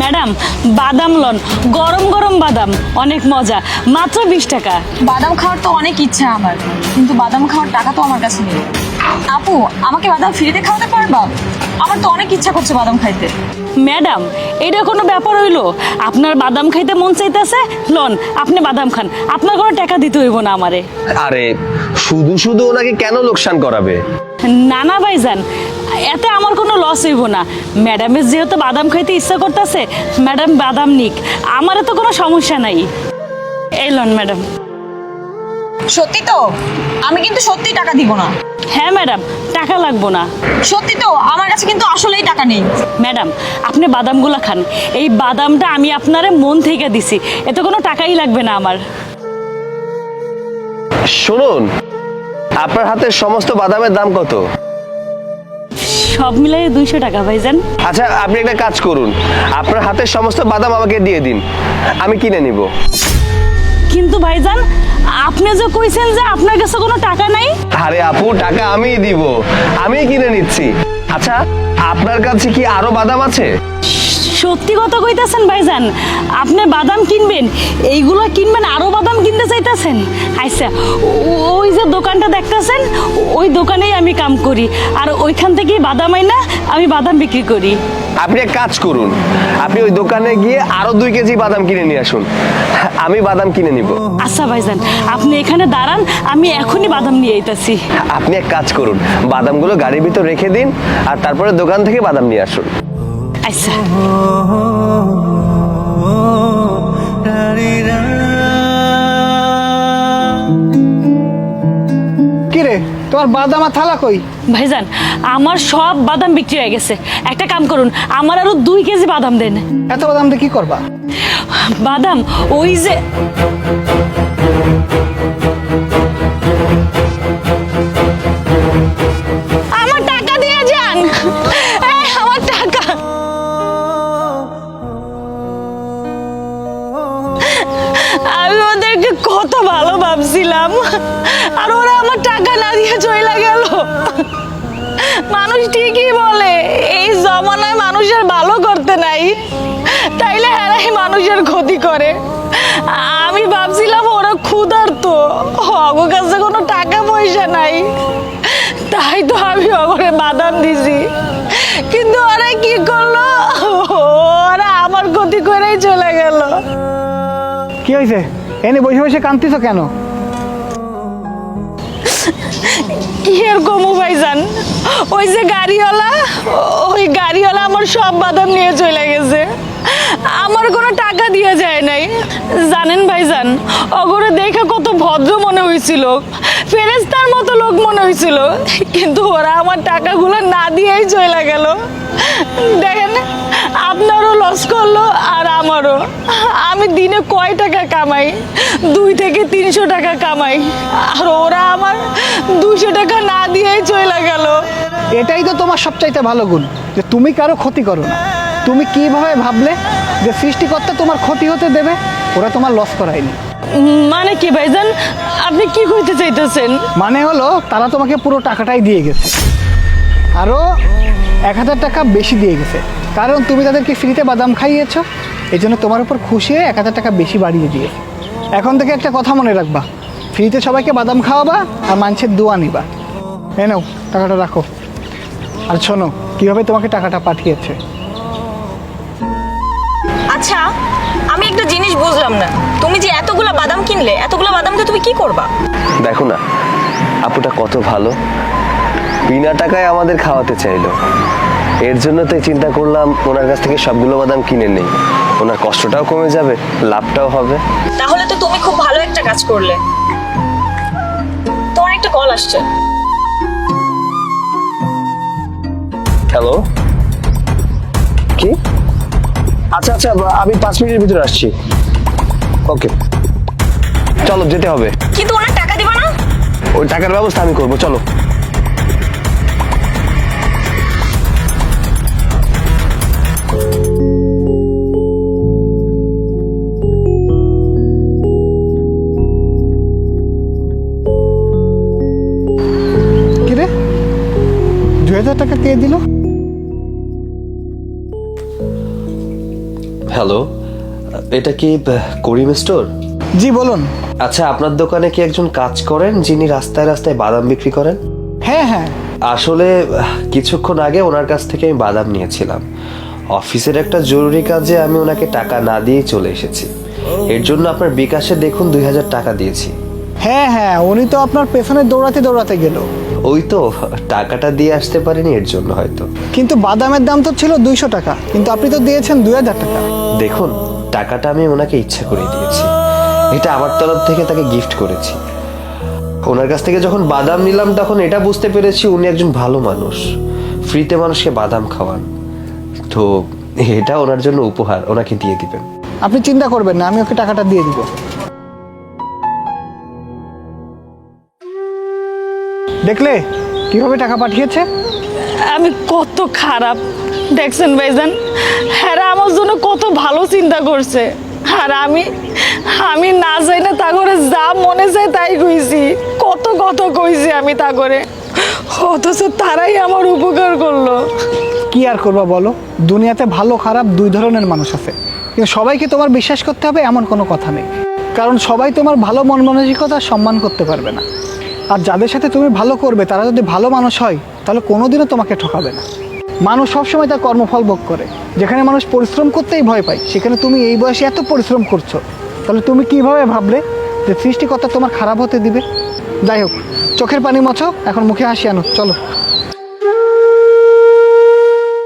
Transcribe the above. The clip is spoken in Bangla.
ম্যাডাম বাদাম লন, গরম গরম বাদাম, অনেক মজা, মাত্র 20 টাকা। বাদাম খাওয়ার তো অনেক ইচ্ছা আমার, কিন্তু বাদাম খাওয়ার টাকা তো আমার কাছে নেই। আপু, আমাকে বাদাম ফ্রিতে খাওয়াতে পারবা? আমার তো অনেক ইচ্ছা করছে বাদাম খাইতে। ম্যাডাম এটা কোনো ব্যাপার হইলো? আপনার বাদাম খাইতে মন চাইতেছে, লন আপনি বাদাম খান, আপনার কোনো টাকা দিতে হইব না আমারে। আরে শুধু শুধু ওনাকে কেন লোকসান করাবে? না না ভাইজান, এতে আমার কোনো লস হইব না। ম্যাডামের যেহেতু বাদাম খাইতে ইচ্ছা করতেছে, ম্যাডাম বাদাম নিক, আমারও তো কোনো সমস্যা নাই। এই লন ম্যাডাম। সত্যি তো? আমি কিন্তু সত্যি টাকা দিব না। হ্যাঁ ম্যাডাম, টাকা লাগবো না। সত্যি তো? আমার কাছে কিন্তু আসলেই টাকা নেই। ম্যাডাম আপনি বাদামগুলো খান, এই বাদামটা আমি আপনারে মন থেকে দিছি, এতে কোনো টাকাই লাগবে না আমার। শুনুন, আপনার হাতের সমস্ত বাদামের দাম কত? সব মিলাই 200 টাকা ভাইজান। আচ্ছা আপনি একটা কাজ করুন, আপনার হাতের সমস্ত বাদাম আমাকে দিয়ে দিন, আমি কিনে নিব। কিন্তু ভাইজান আপনি যে কইছেন যে আপনার কাছে কোনো টাকা নাই। আরে আপু, টাকা আমিই দিব, আমি কিনে নিচ্ছি। আচ্ছা আপনার কাছে কি আরো বাদাম আছে? সত্যি কথা কইতাছেন ভাইজান? আপনি বাদাম কিনবেন, এইগুলো কিনবেন, আরো বাদাম কিনতে চাইতাছেন? আচ্ছা, ওই যে দোকানটা দেখতাছেন, ওই দোকানেই আমি কাম করি, আর ওইখান থেকেই বাদাম আইনা আমি বাদাম বিক্রি করি। আপনি এক কাজ করুন, আপনি ওই দোকানে গিয়ে আরো 2 কেজি বাদাম কিনে নিয়ে আসুন, আমি বাদাম কিনে নিব। আচ্ছা ভাইজান, আপনি এখানে দাঁড়ান, আমি এখনই বাদাম নিয়ে আইতাছি। আপনি এক কাজ করুন, বাদামগুলো গাড়ির ভিতর রেখে দিন, আর তারপরে দোকান থেকে বাদাম নিয়ে আসুন। আচ্ছা। কিরে, তোমার বাদাম আর থালা কই? ভাইজান আমার সব বাদাম বিক্রি হয়ে গেছে, একটা কাম করুন, আমার আরো 2 কেজি বাদাম দেন। এত বাদাম দিয়ে কি করবা? বাদাম ওই যে আমার টাকা দিয়ে যান, এই, আমার টাকা। আমি ওদেরকে কত ভালো ভাবছিলাম, আর ওরা আমার টাকা না দিয়ে চলে গেল। মানুষ ঠিকই বলে এই জমানায় মানুষের ভালো করতে নাই, তাইলে হেরাই মানুষের ক্ষতি করে। আমি ভাবছিলাম ওরা ক্ষুধার্ত, ওর কাছে কোনো টাকা পয়সা নাই, তাই তো আমি ওরে বাদাম দিছি, কিন্তু ওরা কি করলো, ওরা আমার ক্ষতি করেই চলে গেল। কি হয়েছে? এনে বসে বসে কাঁদতেছো কেন? কি এরকম ভাইজান, ওই যে গাড়িওয়ালা, ওই গাড়িওয়ালা আমার সব বাদাম নিয়ে চলে গেছে, আমার কোনো টাকা দিয়ে যায় নাই। জানেন ভাইজান, অগরে দেখে কত ভদ্র মনে হয়েছিল, ফেরেশতার মতো লোক মনে হয়েছিল, কিন্তু ওরা আমার টাকাগুলো না দিয়েই চলে গেল। দেখেন, আপনারও লস করলো আর আমারও। আমি দিনে কয় টাকা কামাই? 2 থেকে 300 টাকা কামাই, আর ওরা আমার 200 টাকা না দিয়েই চলে গেল। এটাই তো তোমার সবচাইতে ভালো গুণ, যে তুমি কারো ক্ষতি করো না। তুমি কিভাবে ভাবলে যে সৃষ্টিকর্তা তোমার ক্ষতি হতে দেবে? ওরা তোমার লস করায়নি। মানে কি ভাইজান, আপনি কি কইতে চাইতেছেন? মানে হলো তারা তোমাকে পুরো টাকাটাই দিয়ে গেছে, আরও 1000 টাকা বেশি দিয়ে গেছে, কারণ তুমি তাদেরকে ফ্রিতে বাদাম খাইয়েছো, এই জন্য তোমার উপর খুশি হয়ে 1000 টাকা বেশি বাড়িয়ে দিয়েছে। এখন থেকে একটা কথা মনে রাখবা, ফ্রিতে সবাইকে বাদাম খাওয়াবা আর মানুষের দোয়া নিবা। এ নাও টাকাটা রাখো, আর শোনো কীভাবে তোমাকে টাকাটা পাঠিয়েছে। আচ্ছা, আমি একটা জিনিস বুঝলাম না, তুমি যে এতগুলা বাদাম কিনলে, এতগুলা বাদাম দিয়ে তুমি কি করবা? দেখো না আপুটা কত ভালো, বিনা টাকায় আমাদের খাওয়াতে চাইলো, এর জন্য তো চিন্তা করলাম ওনার কাছ থেকে সবগুলো বাদাম কিনে নেই, ওনার কষ্টটাও কমে যাবে, লাভটাও হবে। তাহলে তো তুমি খুব ভালো একটা কাজ করলে। তোমার একটা কল আসছে। হ্যালো, কি? আচ্ছা আচ্ছা, আমি 5 মিনিটের ভিতরে আসছি। ওকে, চলো যেতে হবে। কিন্তু ওনার টাকা দিবা না? ওই টাকার ব্যবস্থা আমি করবো, চলো। কিরে, 2000 টাকা কে দিল? হ্যালো, এটা কি করিম স্টোর? জি বলুন। আচ্ছা, আপনার দোকানে কি একজন কাজ করেন যিনি রাস্তায় রাস্তায় বাদাম বিক্রি করেন? হ্যাঁ হ্যাঁ, আসলে কিছুক্ষণ আগে ওনার কাছ থেকে আমি বাদাম নিয়েছিলাম। অফিসের একটা জরুরি কাজে আমি ওনাকে টাকা না দিয়ে চলে এসেছি। এর জন্য আপনার বিকাশে দেখুন 2000 টাকা দিয়েছি। হ্যাঁ হ্যাঁ, উনি তো আপনার পেছনে দৌড়াতে দৌড়াতে গেল। ওই তো, টাকাটা দিয়ে আসতে পারিনি, এর জন্য হয়তো। কিন্তু বাদামের দাম তো ছিল 200 টাকা, কিন্তু আপনি তো দিয়েছেন 2000 টাকা। দেখুন, টাকাটা আমি ওনাকে ইচ্ছা করে দিয়েছি, এটা আমার তরফ থেকে তাকে গিফট করেছি। ওনার কাছ থেকে যখন বাদাম নিলাম তখন এটা বুঝতে পেরেছি উনি একজন ভালো মানুষ, ফ্রিতে মানুষকে বাদাম খাওয়ান। তো এটা ওনার জন্য উপহার, ওনাকে দিয়ে দিবেন। আপনি চিন্তা করবেন না, আমি ওকে টাকাটা দিয়ে দিব। দেখলে কিভাবে টাকা পাঠিয়েছে? আমি কত খারাপ দেখছেন ভাইজান, হ্যাঁ আমার জন্য কত ভালো চিন্তা করছে। আর আমি না যাই না তা করে যা মনে চায় তাই কইছি, কত কইছি আমি তা করে, অথচ তারাই আমার উপকার করলো। কি আর করবা বলো, দুনিয়াতে ভালো খারাপ দুই ধরনের মানুষ আছে, কিন্তু সবাইকে তোমার বিশ্বাস করতে হবে এমন কোনো কথা নেই। কারণ সবাই তোমার ভালো মন মানসিকতা সম্মান করতে পারবে না। আর যাদের সাথে তুমি ভালো করবে তারা যদি ভালো মানুষ হয় তাহলে কোনোদিনও তোমাকে ঠকাবে না। মানুষ সবসময় তার কর্মফল ভোগ করে। যেখানে মানুষ পরিশ্রম করতেই ভয় পায়, সেখানে তুমি এই বয়সে এত পরিশ্রম করছো, তাহলে তুমি কিভাবে ভাবলে যে সৃষ্টিকর্তা তোমার খারাপ হতে দিবে? যাই হোক, চোখের পানি মোছো, এখন মুখে হাসি আনো, চলো।